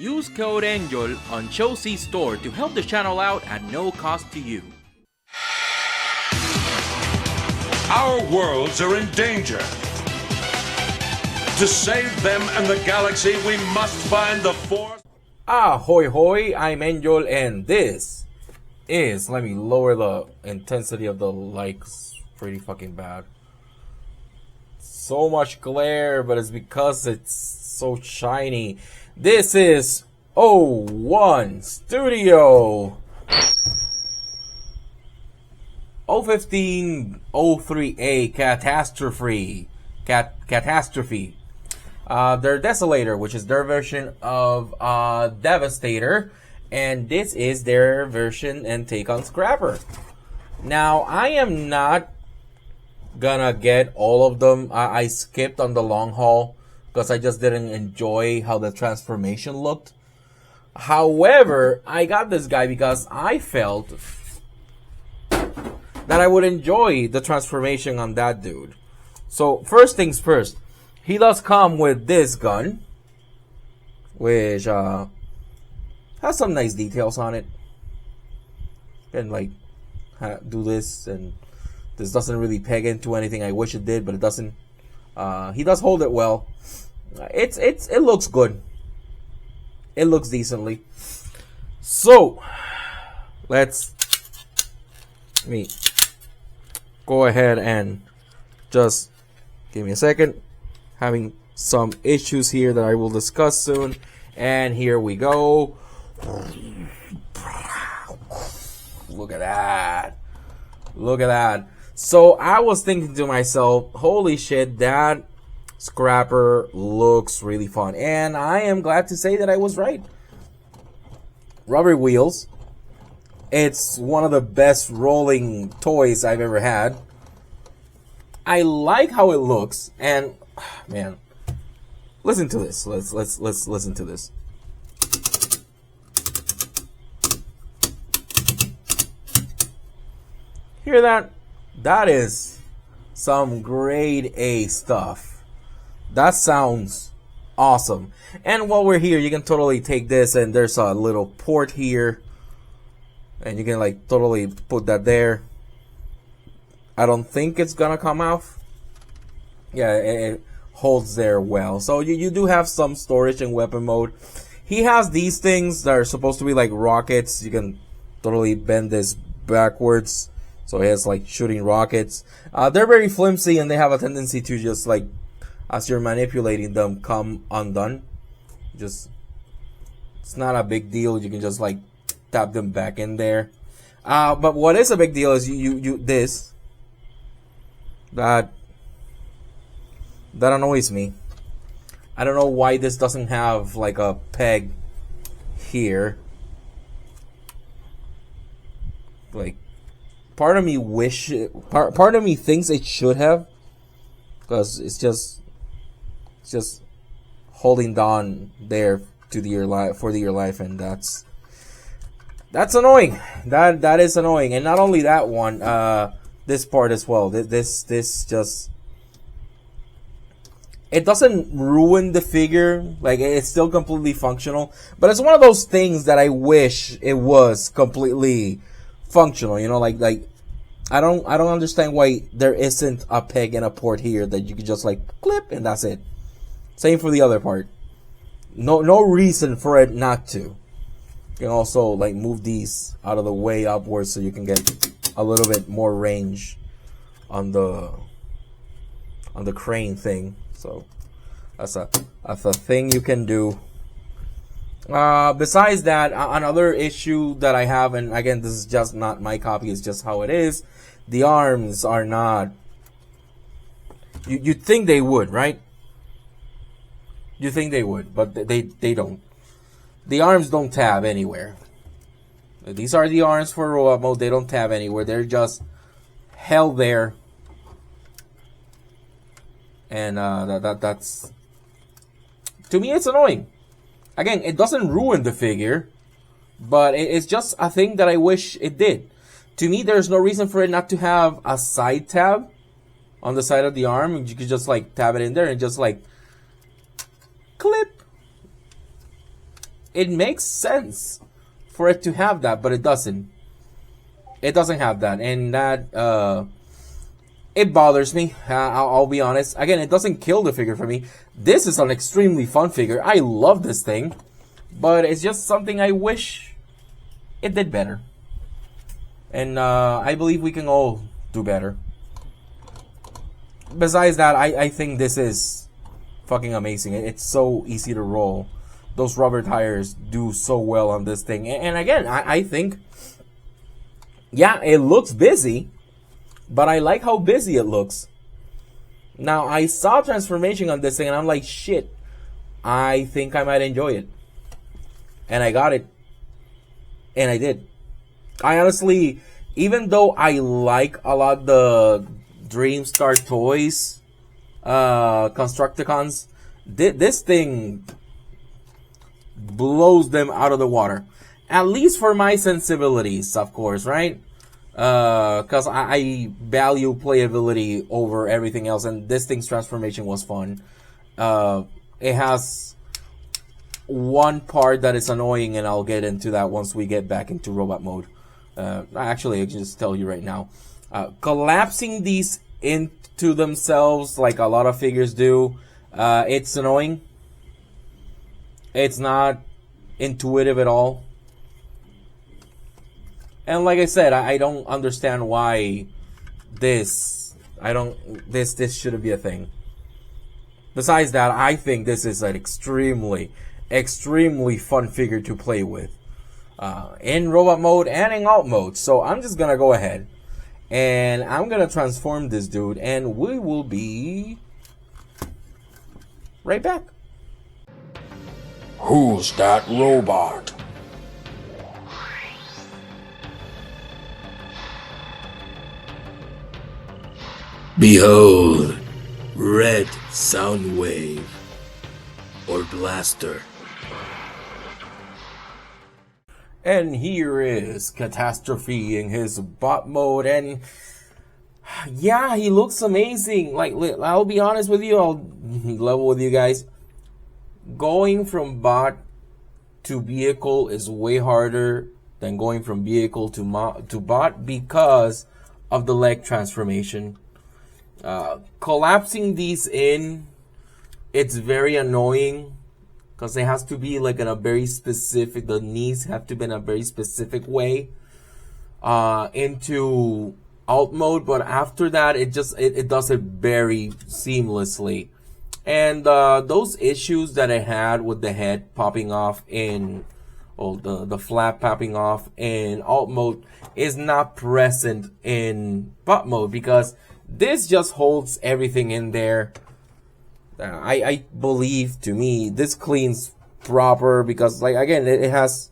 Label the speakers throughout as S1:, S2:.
S1: Use code ANGEL on Chosy Store to help the channel out at no cost to you.
S2: Our worlds are in danger. To save them and the galaxy, we must find the Force.
S3: Ahoy hoy, I'm Angel, and this is, let me lower the intensity of the lights, pretty fucking bad. So much glare, but it's because it's so shiny. This is O1 Studio 01503A Catastrophe. Catastrophe. Their Desolator, which is their version of Devastator, and this is their version and take on Scrapper. Now, I am not gonna get all of them. I skipped on the long haul because I just didn't enjoy how the transformation looked. However, I got this guy because I felt that I would enjoy the transformation on that dude. So, first things first. He does come with this gun, which has some nice details on it. And like do this, and this doesn't really peg into anything. I wish it did, but it doesn't. He does hold it well. It looks good. It looks decently. So let me go ahead and just give me a second. Having some issues here that I will discuss soon. And here we go. Look at that. Look at that. So I was thinking to myself, holy shit, that Scrapper looks really fun. And I am glad to say that I was right. Rubber wheels. It's one of the best rolling toys I've ever had. I like how it looks, and man, listen to this. Let's listen to this. Hear that? That is some grade A stuff. That sounds awesome. And while we're here, you can totally take this, and there's a little port here, and you can like totally put that there. I don't think it's gonna come off. Yeah, it holds there well. So you do have some storage in weapon mode. He has these things that are supposed to be like rockets. You can totally bend this backwards. So it has like shooting rockets. They're very flimsy, and they have a tendency to just like, as you're manipulating them, come undone. Just, it's not a big deal. You can just like tap them back in there. But what is a big deal is this. That annoys me. I don't know why this doesn't have like a peg here. Like, part of me part of me thinks it should have, because it's just holding down there to your life for your life, and that's annoying. That is annoying. And not only that one, this part as well. This just, it doesn't ruin the figure. Like, it's still completely functional, but it's one of those things that I wish it was completely functional. You know, like I don't understand why there isn't a peg and a port here that you could just like clip and that's it. Same for the other part. No reason for it not to. You can also like move these out of the way upwards so you can get a little bit more range on the crane thing. So that's a thing you can do. Besides that, another issue that I have, and again, this is just not my copy, it's just how it is. The arms are not. You'd think they would, right? You think they would, but they don't. The arms don't tab anywhere. These are the arms for robot mode. They don't tab anywhere. They're just held there. And that's, to me, it's annoying. Again, it doesn't ruin the figure, but it's just a thing that I wish it did. To me, there's no reason for it not to have a side tab on the side of the arm. You could just like tab it in there and just like clip. it makes sense for it to have that, but it doesn't. It doesn't have that, and that it bothers me. I'll be honest. Again, it doesn't kill the figure for me. This is an extremely fun figure. I love this thing, but it's just something I wish it did better. And I believe we can all do better. Besides that, I think this is fucking amazing. It's so easy to roll. Those rubber tires do so well on this thing. And again, I think, yeah, it looks busy, but I like how busy it looks. Now, I saw transformation on this thing, and I'm like, shit, I think I might enjoy it. And I got it. And I did. I honestly, even though I like a lot the Dreamstar Toys, Constructicons, this thing blows them out of the water. At least for my sensibilities, of course, right? Because I value playability over everything else, and this thing's transformation was fun. It has one part that is annoying, and I'll get into that once we get back into robot mode. Actually, I can just tell you right now. Collapsing these into themselves like a lot of figures do, it's annoying. It's not intuitive at all. And like I said, I don't understand why this shouldn't be a thing. Besides that, I think this is an extremely fun figure to play with. In robot mode and in alt mode. So I'm just gonna go ahead and I'm gonna transform this dude, and we will be right back.
S2: Who's that robot?
S4: Behold, Red Soundwave, or Blaster.
S3: And here is Catastrophe in his bot mode, and yeah, he looks amazing. Like, I'll be honest with you, I'll level with you guys. Going from bot to vehicle is way harder than going from vehicle to bot because of the leg transformation. Collapsing these in, it's very annoying because it has to be like in a very specific, the knees have to be in a very specific way into alt mode, but after that it does it very seamlessly. And those issues that I had with the head popping off in, or the flap popping off in alt mode is not present in bot mode because this just holds everything in there. I believe, to me, this cleans proper because, like, again, it has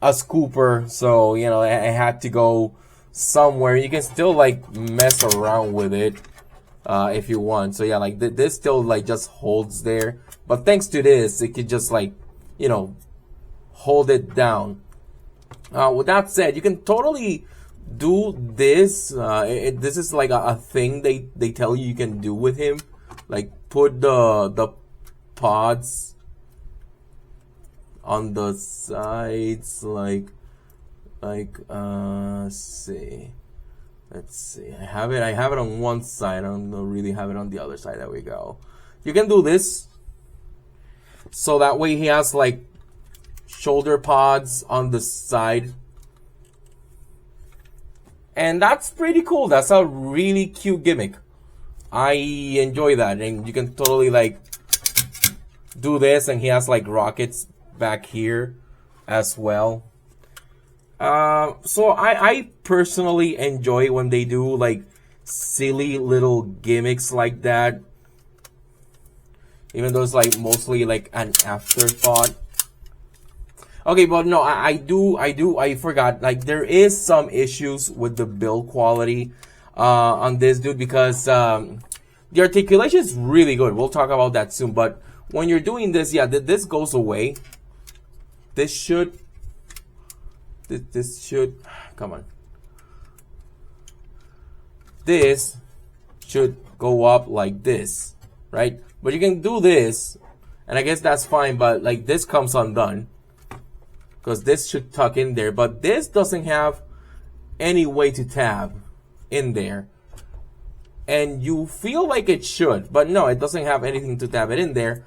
S3: a scooper, so, you know, I had to go somewhere. You can still, like, mess around with it if you want. So, yeah, like, this still, like, just holds there. But thanks to this, it could just, like, you know, hold it down. With that said, you can totally do this. This is like a thing they tell you can do with him, like put the pods on the sides, like let's see, I have it on one side. I don't really have it on the other side. There we go. You can do this, so that way he has like shoulder pods on the side. And that's pretty cool. That's a really cute gimmick. I enjoy that. And you can totally like do this, and he has like rockets back here as well. So I personally enjoy when they do like silly little gimmicks like that. Even though it's like mostly like an afterthought. Okay, but no, I forgot. Like, there is some issues with the build quality on this dude because the articulation is really good. We'll talk about that soon. But when you're doing this, yeah, this goes away. This should, come on. This should go up like this, right? But you can do this, and I guess that's fine. But like, this comes undone. because this should tuck in there, but this doesn't have any way to tab in there. And you feel like it should, but no, it doesn't have anything to tab it in there.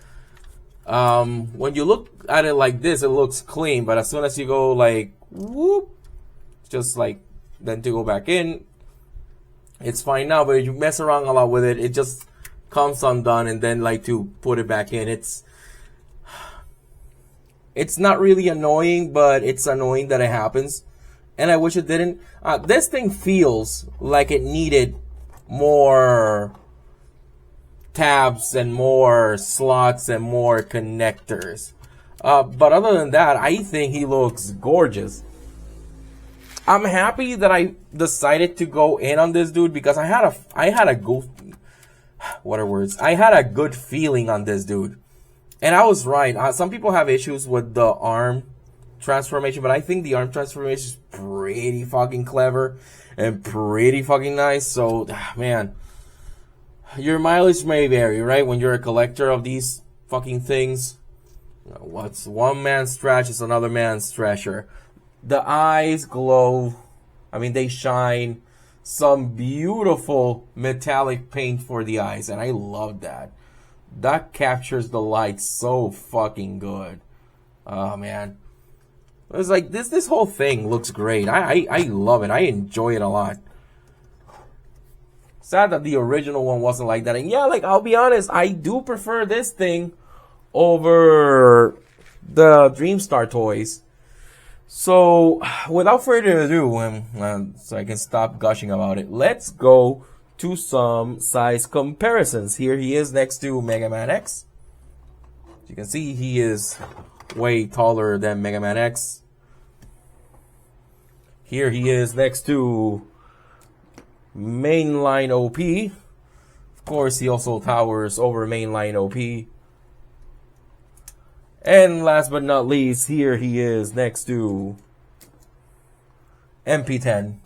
S3: When you look at it like this, it looks clean, but as soon as you go like whoop, just like then to go back in, it's fine now. But if you mess around a lot with it, it just comes undone, and then like to put it back in, it's not really annoying, but it's annoying that it happens, and I wish it didn't. This thing feels like it needed more tabs and more slots and more connectors, but other than that, I think he looks gorgeous. I'm happy that I decided to go in on this dude because I had a good I had a good feeling on this dude, and I was right. Some people have issues with the arm transformation, but I think the arm transformation is pretty fucking clever and pretty fucking nice. So, man, your mileage may vary, right? When you're a collector of these fucking things, what's one man's trash is another man's treasure. The eyes glow. I mean, they shine. Some beautiful metallic paint for the eyes, and I love that. That captures the light so fucking good. Oh, man. It's like this whole thing looks great. I love it. I enjoy it a lot. Sad that the original one wasn't like that. And yeah, like, I'll be honest, I do prefer this thing over the Dreamstar toys. So, without further ado, so I can stop gushing about it, let's go to some size comparisons. Here he is next to Mega Man X. As you can see, he is way taller than Mega Man X. Here he is next to Mainline OP. Of course, he also towers over Mainline OP. And last but not least, here he is next to MP10.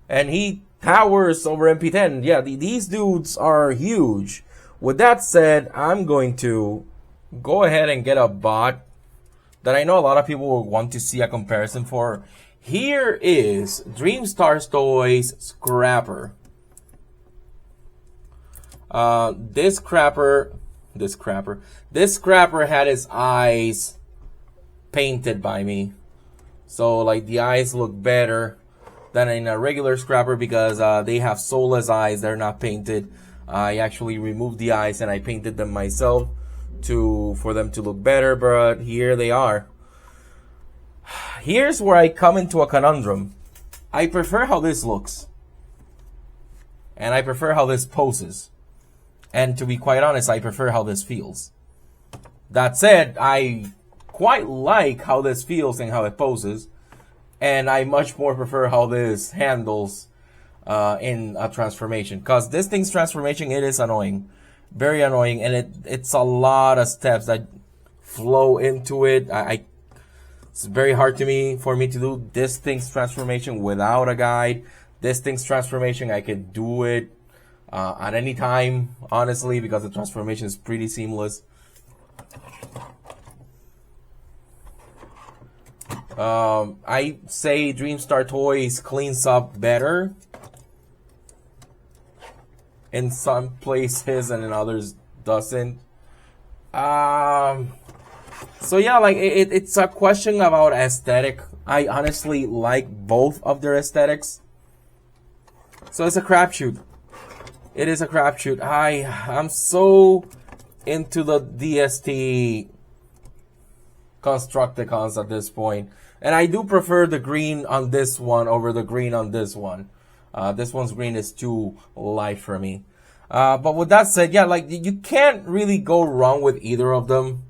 S3: And he towers over MP10. Yeah, these dudes are huge. With that said, I'm going to go ahead and get a bot that I know a lot of people will want to see a comparison for. Here is Dreamstar Toys Scrapper. This scrapper had his eyes painted by me. So like the eyes look better than in a regular scrapper because they have soulless eyes. They're not painted. I actually removed the eyes and I painted them myself for them to look better, but here they are. Here's where I come into a conundrum. I prefer how this looks. And I prefer how this poses. And to be quite honest, I prefer how this feels. That said, I quite like how this feels and how it poses. And I much more prefer how this handles in a transformation. Because this thing's transformation, it is annoying. Very annoying. And it's a lot of steps that flow into it. It's very hard for me to do this thing's transformation without a guide. This thing's transformation, I could do it at any time, honestly, because the transformation is pretty seamless. I say Dreamstar Toys cleans up better in some places and in others doesn't. So yeah, like it's a question about aesthetic. I honestly like both of their aesthetics. So it's a crapshoot. It is a crapshoot. I'm so into the DST Constructicons at this point. And I do prefer the green on this one over the green on this one. This one's green is too light for me. But with that said, yeah, like you can't really go wrong with either of them.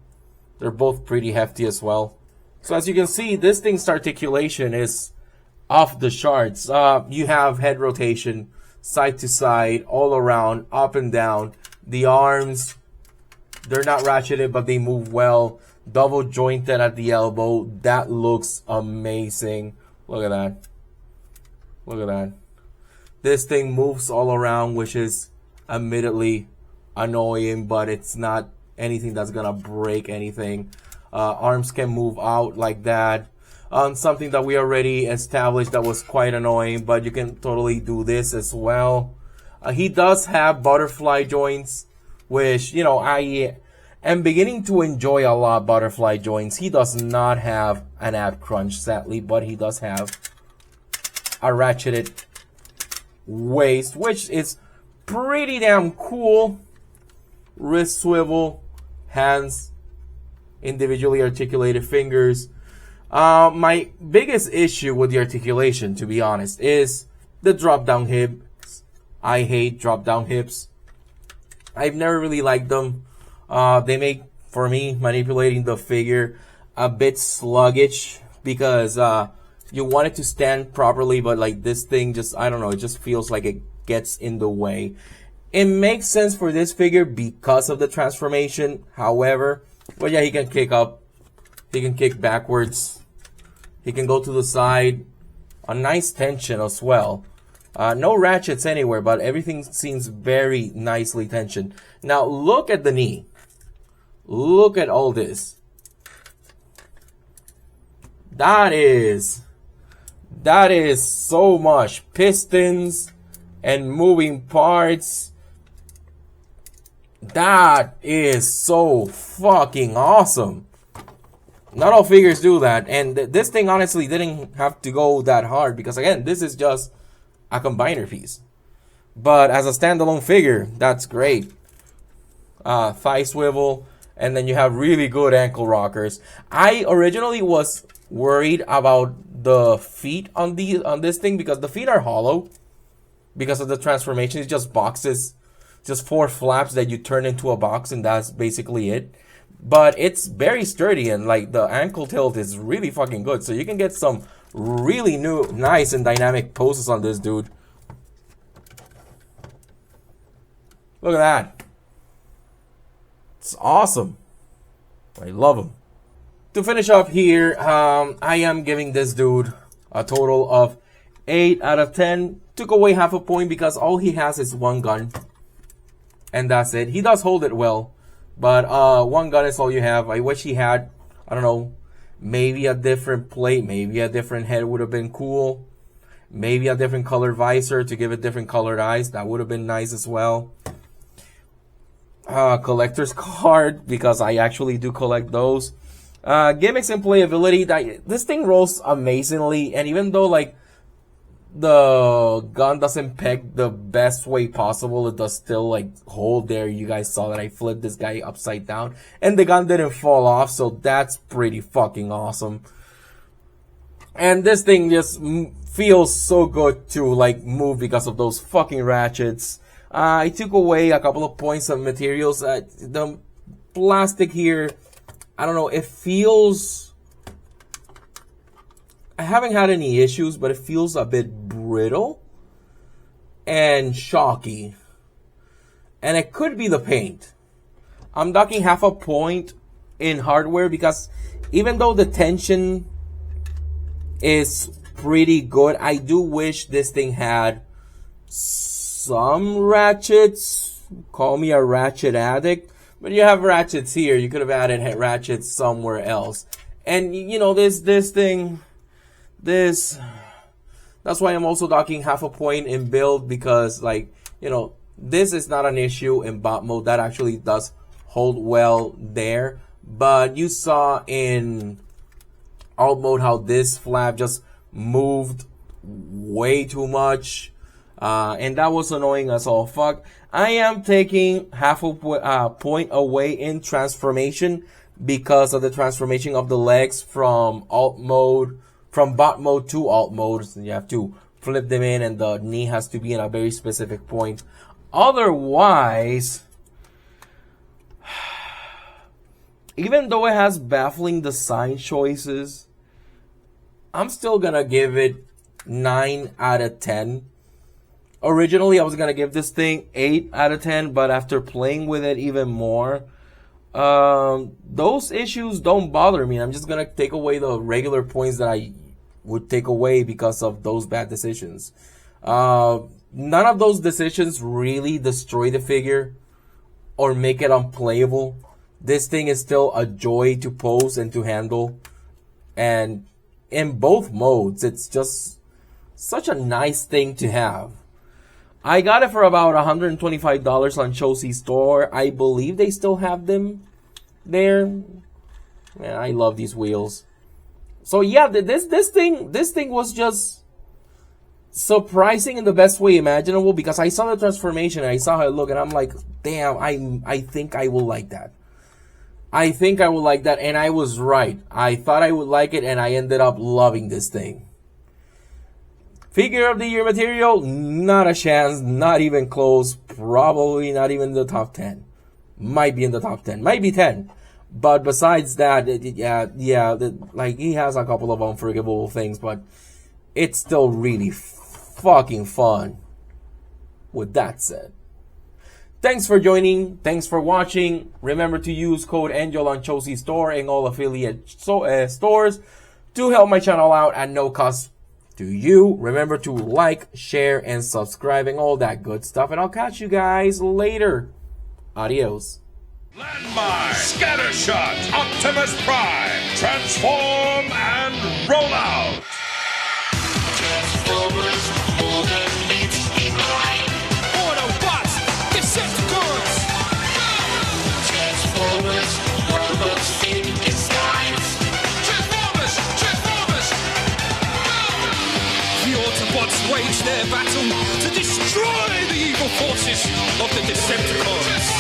S3: They're both pretty hefty as well. So as you can see, this thing's articulation is off the charts. You have head rotation, side to side, all around, up and down. The arms, they're not ratcheted, but they move well. Double jointed at the elbow. That looks amazing. Look at that. Look at that. This thing moves all around, which is admittedly annoying, but it's not anything that's gonna break anything. arms can move out like that. Something that we already established that was quite annoying, but you can totally do this as well. He does have butterfly joints, which, you know, I am beginning to enjoy a lot. Butterfly joints. He does not have an ab crunch, sadly, but he does have a ratcheted waist, which is pretty damn cool. Wrist swivel, hands, individually articulated fingers. My biggest issue with the articulation, to be honest, is the drop down hips. I hate drop down hips. I've never really liked them. They make, for me, manipulating the figure a bit sluggish because you want it to stand properly, but like this thing just, I don't know, it just feels like it gets in the way. It makes sense for this figure because of the transformation. However, well, yeah, he can kick up. He can kick backwards. He can go to the side. A nice tension as well. No ratchets anywhere, but everything seems very nicely tensioned. Now, look at the knee. Look at all this. That is so much pistons and moving parts. That is so fucking awesome. Not all figures do that, and this thing honestly didn't have to go that hard because, again, this is just a combiner piece. But as a standalone figure, that's great. Thigh swivel, and then you have really good ankle rockers. I originally was worried about the feet on this thing because the feet are hollow because of the transformation. It's just boxes, just 4 flaps that you turn into a box, and that's basically it. But it's very sturdy, and like the ankle tilt is really fucking good. So you can get some really nice and dynamic poses on this dude. Look at that. It's awesome. I love him. To finish up here, I am giving this dude a total of 8 out of 10. Took away half a point because all he has is one gun. And that's it. He does hold it well. But one gun is all you have. I wish he had, I don't know, maybe a different plate, maybe a different head would have been cool. Maybe a different color visor to give it different colored eyes. That would have been nice as well. Collector's card, because I actually do collect those. Gimmicks and playability. This thing rolls amazingly, and even though like the gun doesn't peg the best way possible, it does still like hold there. You guys saw that I flipped this guy upside down and the gun didn't fall off, so that's pretty fucking awesome. And this thing just feels so good to like move because of those fucking ratchets. I took away a couple of points of materials. The plastic here, I don't know, it feels, I haven't had any issues, but it feels a bit brittle and shocky. And it could be the paint. I'm docking half a point in hardware because even though the tension is pretty good, I do wish this thing had some ratchets. Call me a ratchet addict. But you have ratchets here. You could have added ratchets somewhere else. And, you know, this thing... That's why I'm also docking half a point in build, because like, you know, this is not an issue in bot mode. That actually does hold well there. But you saw in alt mode how this flap just moved way too much. And that was annoying as all fuck. I am taking half a point away in transformation because of the transformation of the legs from alt mode. From bot mode to alt mode, so you have to flip them in, and the knee has to be in a very specific point. Otherwise, even though it has baffling design choices, I'm still gonna give it 9 out of 10. Originally, I was gonna give this thing 8 out of 10, but after playing with it even more, those issues don't bother me. I'm just gonna take away the regular points that I would take away because of those bad decisions. None of those decisions really destroy the figure or make it unplayable. This thing is still a joy to pose and to handle. And in both modes, it's just such a nice thing to have. I got it for about $125 on Chelsea store. I believe they still have them there. Man, I love these wheels. So yeah, this thing was just surprising in the best way imaginable, because I saw the transformation and I saw how it looked, and I'm like, damn, I think I will like that. I think I would like that, and I was right. I thought I would like it, and I ended up loving this thing. Figure of the year material, not a chance, not even close, probably not even in the top 10. Might be in the top 10, might be 10. But besides that, like, he has a couple of unforgivable things, but it's still really fucking fun. With that said, thanks for joining, thanks for watching. Remember to use code Angel on Chelsea store and all affiliate stores to help my channel out at no cost to you. Remember to like, share, and subscribe and all that good stuff, and I'll catch you guys later. Adios.
S2: Landmine, Scattershot, Optimus Prime, transform and roll out!
S5: Transformers, more than meets the eye. Autobots, Decepticons. Transformers, robots in disguise. Transformers, Transformers. The Autobots wage their battle to destroy the evil forces of the Decepticons.